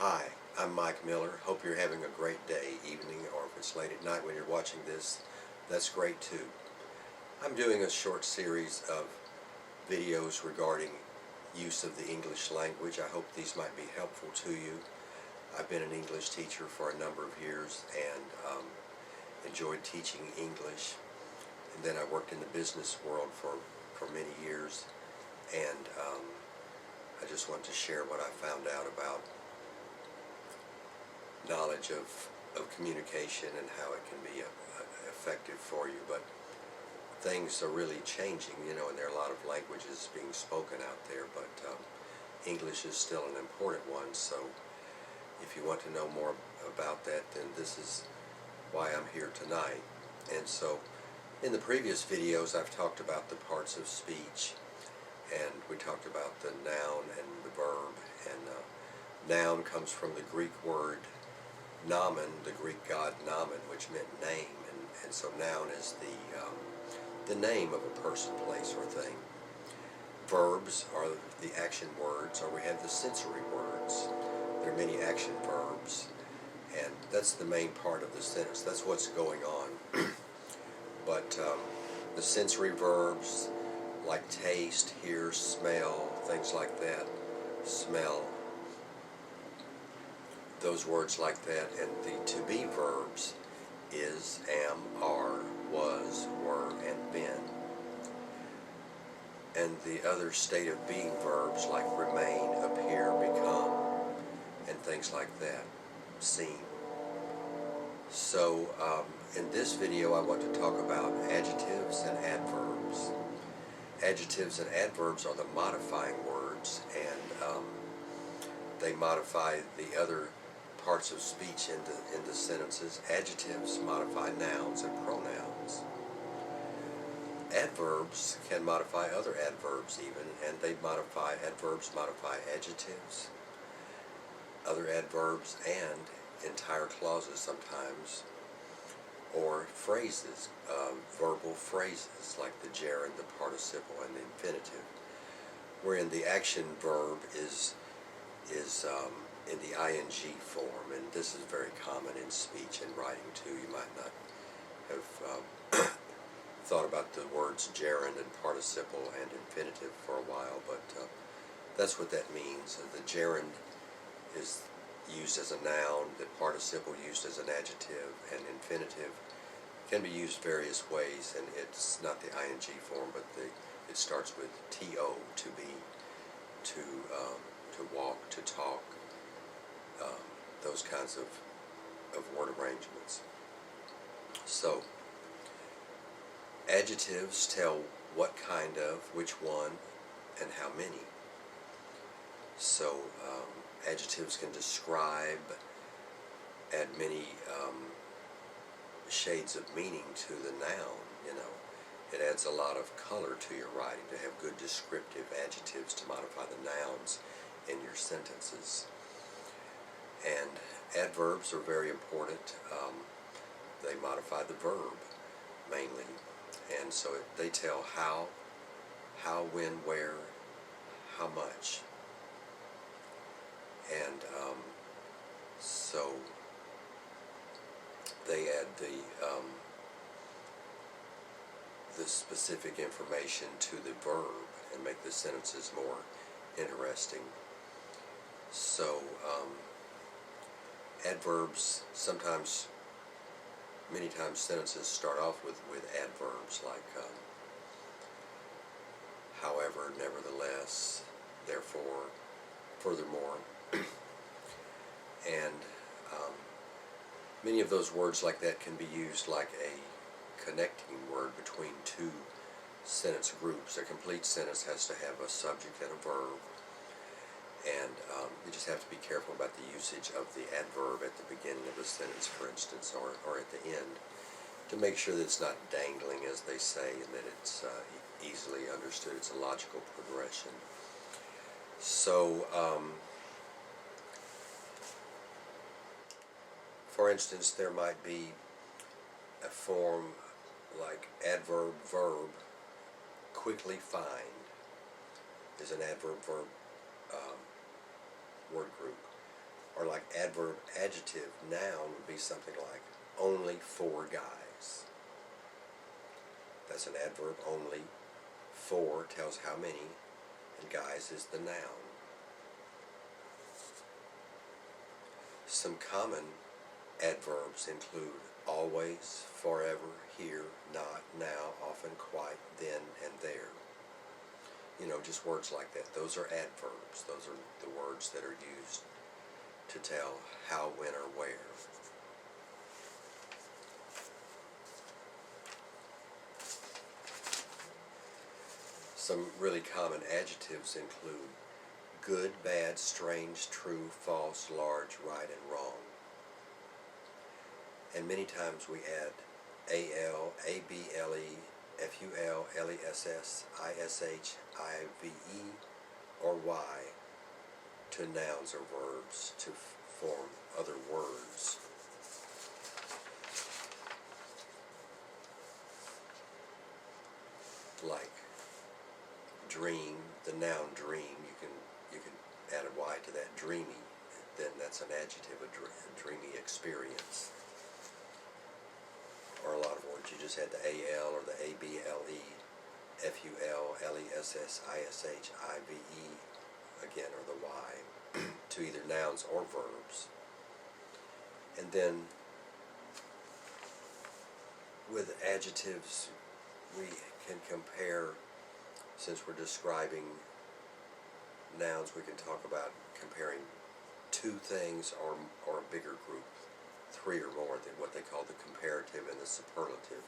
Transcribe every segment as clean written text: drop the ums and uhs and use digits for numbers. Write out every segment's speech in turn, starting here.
Hi, I'm Mike Miller. Hope you're having a great day, evening, or if it's late at night when you're watching this, that's great too. I'm doing a short series of videos regarding use of the English language. I hope these might be helpful to you. I've been an English teacher for a number of years and enjoyed teaching English. And then I worked in the business world for many years, and I just want to share what I found out about knowledge of communication and how it can be effective for you. But things are really changing, and there are a lot of languages being spoken out there, but English is still an important one. So if you want to know more about that, then this is why I'm here tonight. And so in the previous videos I've talked about the parts of speech, and we talked about the noun and the verb. And noun comes from the Greek word nomen, the Greek god nomen, which meant name, and so noun is the name of a person, place, or thing. Verbs are the action words, or we have the sensory words. There are many action verbs, and that's the main part of the sentence. That's what's going on. But the sensory verbs, like taste, hear, smell, things like that, smell, those words like that. And the to be verbs is, am, are, was, were, and been. And the other state of being verbs like remain, appear, become, and things like that, seem. So in this video I want to talk about adjectives and adverbs. Adjectives and adverbs are the modifying words, and they modify the other parts of speech into sentences. Adjectives modify nouns and pronouns. Adverbs can modify other adverbs even, and adverbs modify adjectives, other adverbs, and entire clauses sometimes, or phrases, verbal phrases like the gerund, the participle, and the infinitive, wherein the action verb is in the ing form, and this is very common in speech and writing too. You might not have thought about the words gerund and participle and infinitive for a while, but that's what that means. The gerund is used as a noun, the participle used as an adjective, and infinitive can be used various ways, and it's not the ing form, but it starts with to, to be, to walk, to talk, those kinds of word arrangements. So adjectives tell what kind of, which one, and how many. So adjectives can describe, add many shades of meaning to the noun. It adds a lot of color to your writing to have good descriptive adjectives to modify the nouns in your sentences. And adverbs are very important. They modify the verb mainly, and so they tell how, when, where, how much. And so they add the specific information to the verb and make the sentences more interesting. So adverbs many times sentences start off with adverbs like however, nevertheless, therefore, furthermore. And many of those words like that can be used like a connecting word between two sentence groups. A complete sentence has to have a subject and a verb, and you just have to be careful about the usage of the adverb at the beginning of a sentence, for instance, or at the end, to make sure that it's not dangling, as they say, and that it's easily understood. It's a logical progression. So for instance, there might be a form like adverb verb. Quickly find is an adverb verb word group. Or like adjective, noun would be something like only 4 guys. That's an adverb, only. 4 tells how many, and guys is the noun. Some common adverbs include always, forever, here, not, now, often, quite, then, and there. Just words like that. Those are adverbs. Those are the words that are used to tell how, when, or where. Some really common adjectives include good, bad, strange, true, false, large, right, and wrong. And many times we add al, able, ful, less, ish, ive, or y to nouns or verbs to form other words. Like dream, the noun dream, you can add a y to that, dreamy. Then that's an adjective, a dreamy experience. Or a lot of words, you just had the al or the able, ful, less, ish, ive, again, or the y to either nouns or verbs. And then with adjectives, we can compare, since we're describing nouns, we can talk about comparing 2 things or a bigger group, 3 or more, than what they call the comparative and the superlative,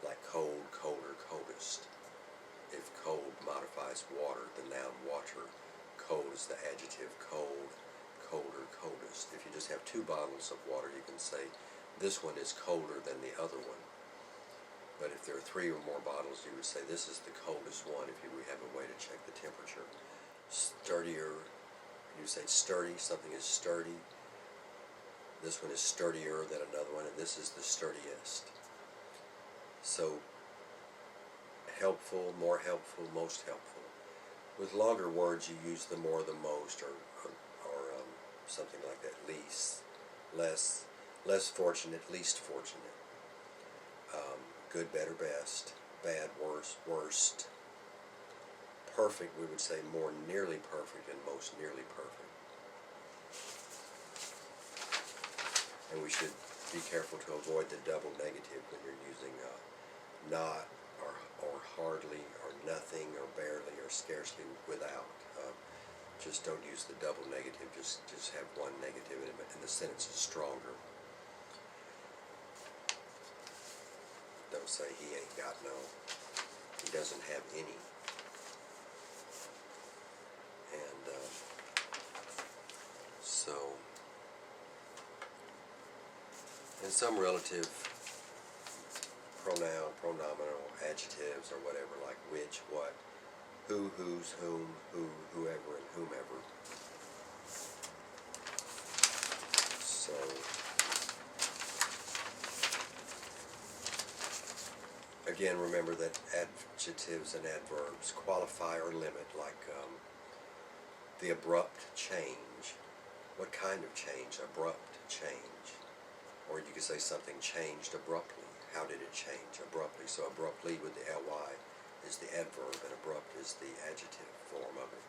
like cold, colder, coldest. If cold modifies water, the noun water, cold is the adjective cold, colder, coldest. If you just have 2 bottles of water, you can say this one is colder than the other one. But if there are 3 or more bottles, you would say this is the coldest one if you have a way to check the temperature. Sturdier, you say sturdy, something is sturdy. This one is sturdier than another one, and this is the sturdiest. So, helpful, more helpful, most helpful. With longer words, you use the more, the most, or something like that. Least, less fortunate, least fortunate. Good, better, best. Bad, worse, worst. Perfect, we would say more nearly perfect and most nearly perfect. And we should be careful to avoid the double negative when you're using not, or hardly, or nothing, or barely, or scarcely, without. Just don't use the double negative, just have one negative and the sentence is stronger. Don't say he ain't got no, he doesn't have any. And and some relative pronoun, pronominal adjectives or whatever, like which, what, who, whose, whom, who, whoever, and whomever. So, again, remember that adjectives and adverbs qualify or limit, like the abrupt change. What kind of change? Abrupt change. Or you could say something changed abruptly. How did it change abruptly? So abruptly with the ly is the adverb, and abrupt is the adjective form of it.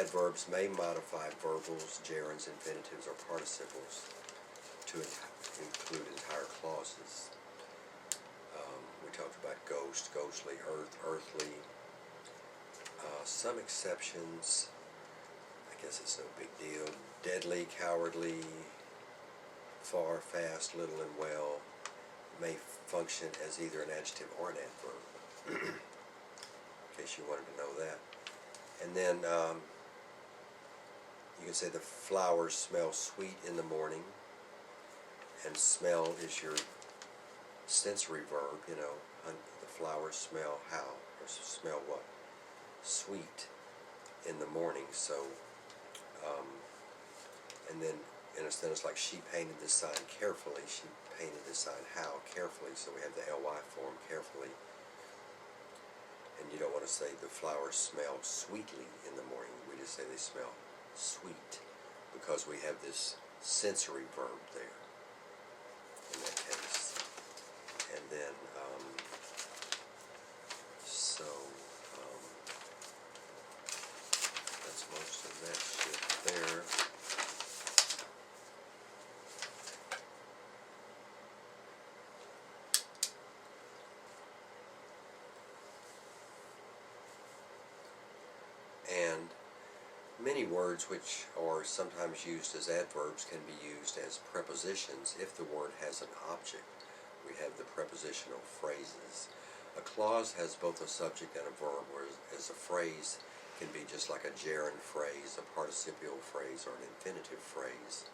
Adverbs may modify verbals, gerunds, infinitives, or participles to include entire clauses. We talked about ghost, ghostly, earth, earthly. Some exceptions, I guess it's no big deal. Deadly, cowardly, far, fast, little, and well may function as either an adjective or an adverb. In case you wanted to know that. And then you can say the flowers smell sweet in the morning, and smell is your sensory verb, the flowers smell how, or smell what? Sweet in the morning. So, and then in a sentence like she painted this sign carefully, she painted this sign how? Carefully. So we have the ly form, carefully. And you don't want to say the flowers smell sweetly in the morning. We just say they smell sweet. because we have this sensory verb there in that case. And then, that's most of that shift there. And many words which are sometimes used as adverbs can be used as prepositions if the word has an object. We have the prepositional phrases. A clause has both a subject and a verb, whereas a phrase can be just like a gerund phrase, a participial phrase, or an infinitive phrase.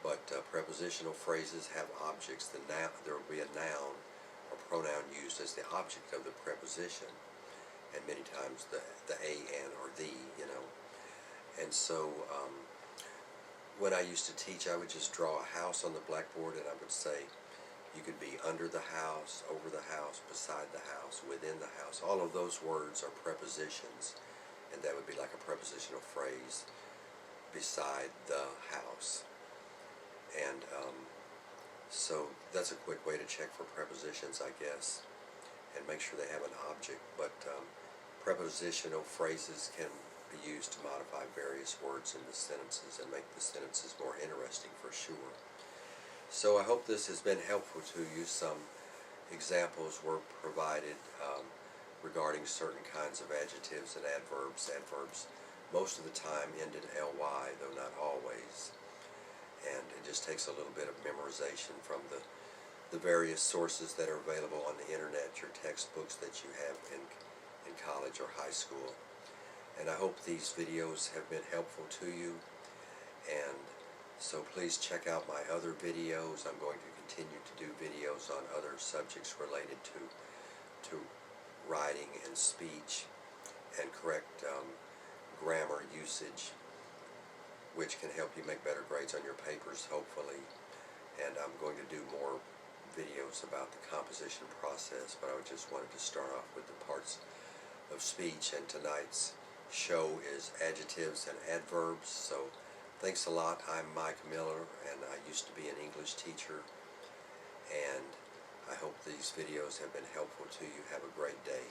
But prepositional phrases have objects. There will be a noun or pronoun used as the object of the preposition, and many times the a, and, or the, And so when I used to teach, I would just draw a house on the blackboard, and I would say, you could be under the house, over the house, beside the house, within the house. All of those words are prepositions, and that would be like a prepositional phrase, beside the house. And so that's a quick way to check for prepositions, I guess, and make sure they have an object. But prepositional phrases can be used to modify various words in the sentences and make the sentences more interesting for sure. So I hope this has been helpful to you. Some examples were provided regarding certain kinds of adjectives and adverbs. Adverbs most of the time end in ly, though not always. And it just takes a little bit of memorization from the various sources that are available on the internet, your textbooks that you have in college or high school. And I hope these videos have been helpful to you. And so please check out my other videos. I'm going to continue to do videos on other subjects related to writing and speech and correct grammar usage, which can help you make better grades on your papers, hopefully. And I'm going to do more videos about the composition process, but I just wanted to start off with the parts of speech, and tonight's show is adjectives and adverbs. So thanks a lot. I'm Mike Miller, and I used to be an English teacher, and I hope these videos have been helpful to you. Have a great day.